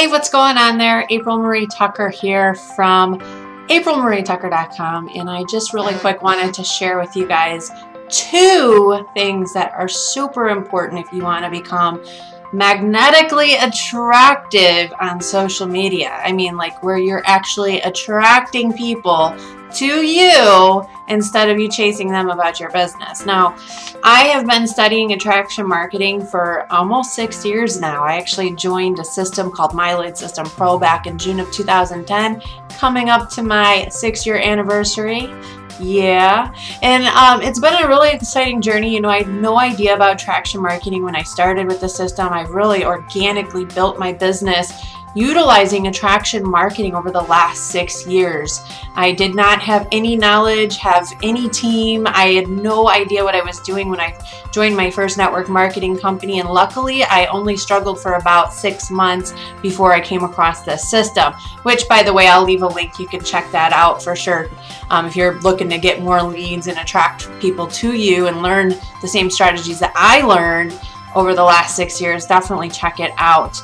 Hey, what's going on there? April Marie Tucker here from aprilmarietucker.com, and I just really quick wanted to share with you guys 2 things that are super important if you want to become magnetically attractive on social media. I mean, like where you're actually attracting people to you instead of you chasing them about your business. Now, I have been studying attraction marketing for almost 6 years now. I actually joined a system called My Lead System Pro back in June of 2010, coming up to my 6-year anniversary. Yeah, and it's been a really exciting journey. You know, I had no idea about attraction marketing when I started with the system. I've really organically built my business utilizing attraction marketing over the last 6 years. I did not have any knowledge, have any team. I had no idea what I was doing when I joined my first network marketing company, and luckily I only struggled for about 6 months before I came across this system, which, by the way, I'll leave a link. You can check that out for sure. If you're looking to get more leads and attract people to you and learn the same strategies that I learned over the last 6 years, definitely check it out.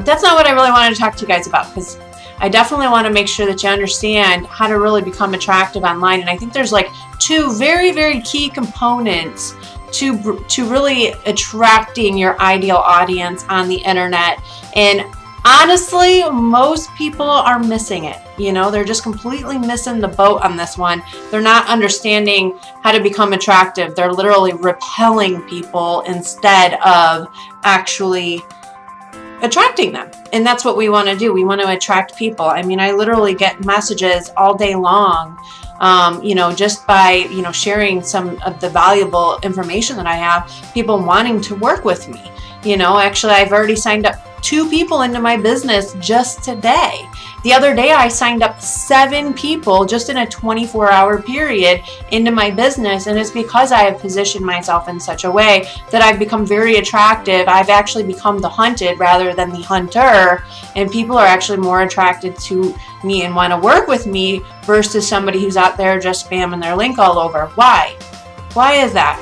That's not what I really wanted to talk to you guys about, because I definitely want to make sure that you understand how to really become attractive online. And I think there's like 2 very, very key components to really attracting your ideal audience on the internet. And honestly, most people are missing it. You know, they're just completely missing the boat on this one. They're not understanding how to become attractive. They're literally repelling people instead of actually attracting them. And that's what we want to do. We want to attract people. I mean, I literally get messages all day long, you know, just by, you know, sharing some of the valuable information that I have, people wanting to work with me. You know, actually, I've already signed up 2 people into my business just today. The other day, I signed up 7 people just in a 24-hour period into my business, and it's because I have positioned myself in such a way that I've become very attractive. I've actually become the hunted rather than the hunter, and people are actually more attracted to me and want to work with me versus somebody who's out there just spamming their link all over. Why? Why is that?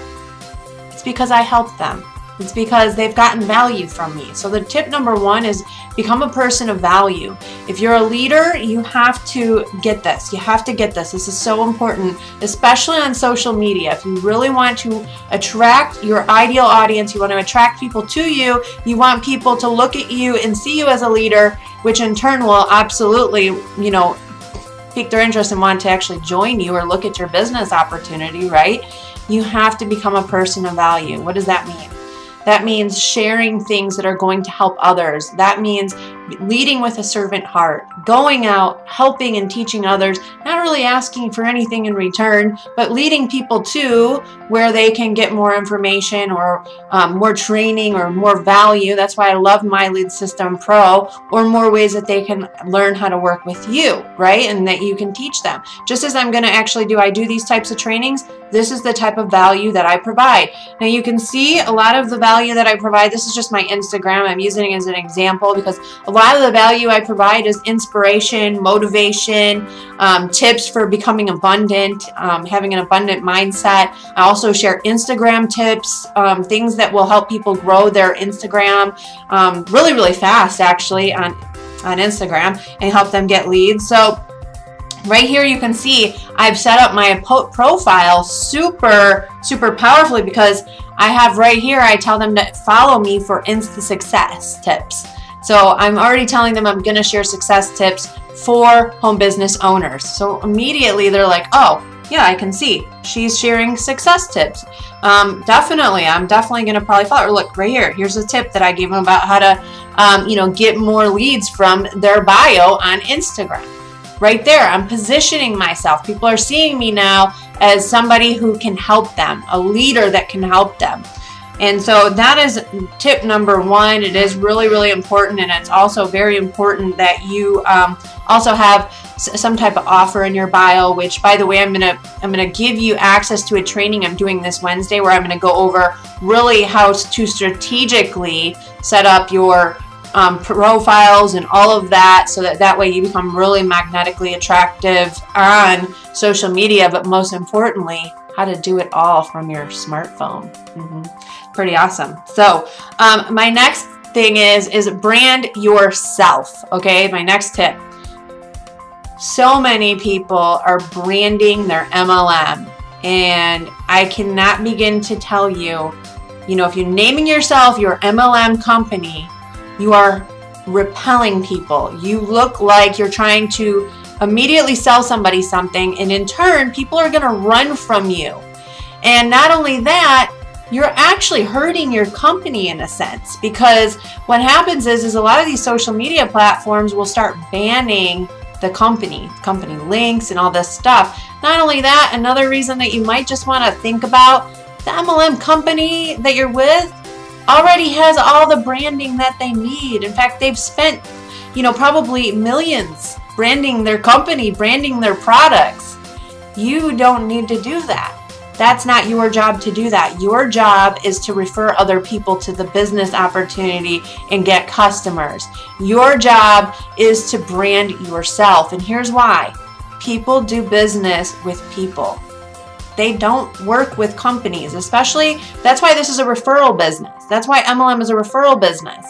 It's because I help them. It's because they've gotten value from me. So the tip number 1 is become a person of value. If you're a leader, you have to get this. You have to get this. This is so important, especially on social media. If you really want to attract your ideal audience, you want to attract people to you, you want people to look at you and see you as a leader, which in turn will absolutely, you know, pique their interest and want to actually join you or look at your business opportunity, right? You have to become a person of value. What does that mean? That means sharing things that are going to help others. That means leading with a servant heart, going out, helping and teaching others, not really asking for anything in return, but leading people to where they can get more information or more training or more value. That's why I love My Lead System Pro, or more ways that they can learn how to work with you, right? And that you can teach them. Just as I'm going to actually do, I do these types of trainings, this is the type of value that I provide. Now you can see a lot of the value that I provide. This is just my Instagram. I'm using it as an example because a lot of the value I provide is inspiration, motivation, tips for becoming abundant, having an abundant mindset. I also share Instagram tips, things that will help people grow their Instagram really, really fast actually on Instagram and help them get leads. So right here you can see I've set up my profile super powerfully because I have right here, I tell them to follow me for Insta success tips. So I'm already telling them I'm going to share success tips for home business owners. So immediately they're like, oh, yeah, I can see she's sharing success tips. Definitely, I'm definitely going to probably follow her. Look, right here, here's a tip that I gave them about how to, you know, get more leads from their bio on Instagram. Right there, I'm positioning myself. People are seeing me now as somebody who can help them, a leader that can help them. And so that is tip number 1. It is really, really important, and it's also very important that you also have some type of offer in your bio, which, by the way, I'm gonna give you access to a training I'm doing this Wednesday where I'm gonna go over really how to strategically set up your profiles and all of that, so that way you become really magnetically attractive on social media, but most importantly, how to do it all from your smartphone. Pretty awesome. So my next thing is brand yourself. Okay, my next tip. So many people are branding their MLM, and I cannot begin to tell you, if you're naming yourself your MLM company, you are repelling people. You look like you're trying to immediately sell somebody something, and in turn, people are going to run from you. And not only that, you're actually hurting your company in a sense, because what happens is a lot of these social media platforms will start banning the company links and all this stuff. Not only that, another reason that you might just want to think about, the MLM company that you're with already has all the branding that they need. In fact, they've spent, probably millions branding their company, branding their products. You don't need to do that. That's not your job to do that. Your job is to refer other people to the business opportunity and get customers. Your job is to brand yourself. And here's why. People do business with people. They don't work with companies, especially, that's why this is a referral business. That's why MLM is a referral business.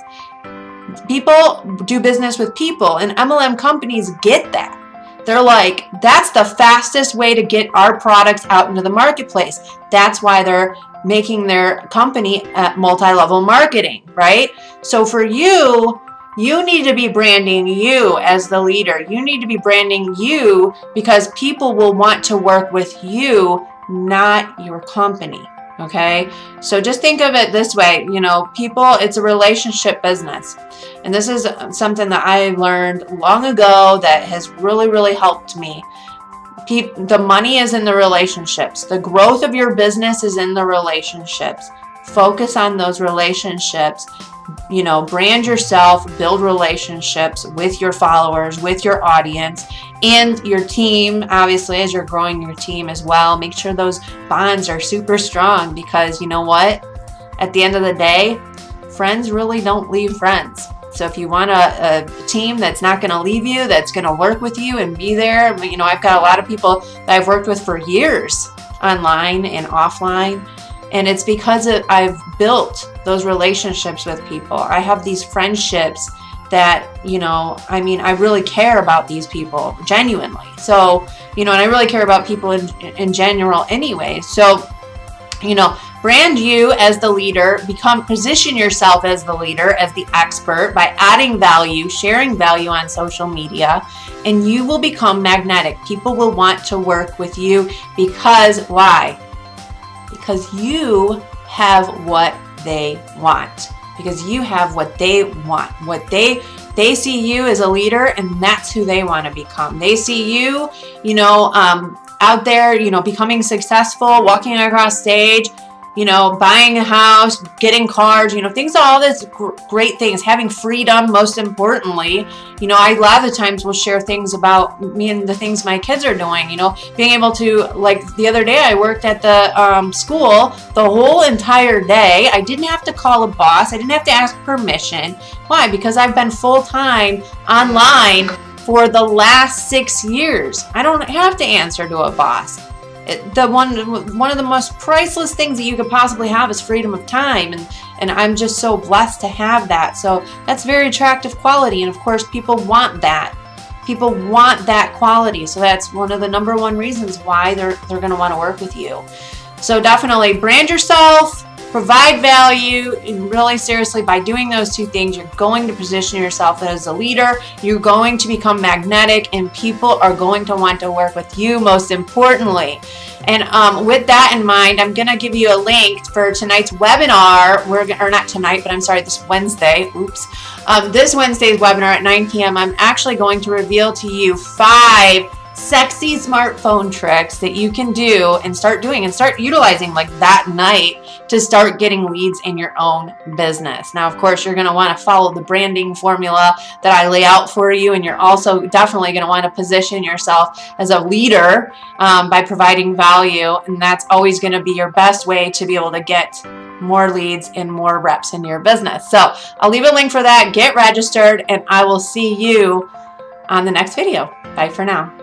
People do business with people, and MLM companies get that. They're like, that's the fastest way to get our products out into the marketplace. That's why they're making their company at multi-level marketing, right? So for you, you need to be branding you as the leader. You need to be branding you, because people will want to work with you, not your company. Okay, so just think of it this way, people, it's a relationship business. And this is something that I learned long ago that has really, really helped me. The money is in the relationships. The growth of your business is in the relationships. Focus on those relationships. Brand yourself, build relationships with your followers, with your audience, and your team. Obviously, as you're growing your team as well, make sure those bonds are super strong, because you know what? At the end of the day, friends really don't leave friends. So if you want a team that's not going to leave you, that's going to work with you and be there, I've got a lot of people that I've worked with for years, online and offline. And it's because I've built those relationships with people. I have these friendships that, I really care about these people genuinely. So, and I really care about people in general anyway. So, brand you as the leader, position yourself as the leader, as the expert, by adding value, sharing value on social media, and you will become magnetic. People will want to work with you, because why? Because you have what they want. Because you have what they want. What they see you as a leader, and that's who they want to become. They see you, out there, becoming successful, walking across stage, buying a house, getting cars, things, all this great things, having freedom, most importantly. I a lot of the times will share things about me and the things my kids are doing, being able to, like the other day, I worked at the school the whole entire day. I didn't have to call a boss. I didn't have to ask permission. Why? Because I've been full-time online for the last 6 years. I don't have to answer to a boss. One of the most priceless things that you could possibly have is freedom of time, and I'm just so blessed to have that. So that's very attractive quality, and of course people want that. People want that quality, so that's one of the number one reasons why they're going to want to work with you. So definitely brand yourself, provide value, and really seriously, by doing those two things, you're going to position yourself as a leader. You're going to become magnetic, and people are going to want to work with you, most importantly. And with that in mind, I'm going to give you a link for tonight's webinar. This Wednesday. Oops. This Wednesday's webinar at 9 p.m. I'm actually going to reveal to you 5 sexy smartphone tricks that you can do and start doing and start utilizing like that night to start getting leads in your own business. Now, of course, you're going to want to follow the branding formula that I lay out for you, and you're also definitely going to want to position yourself as a leader by providing value, and that's always going to be your best way to be able to get more leads and more reps in your business. So I'll leave a link for that. Get registered, and I will see you on the next video. Bye for now.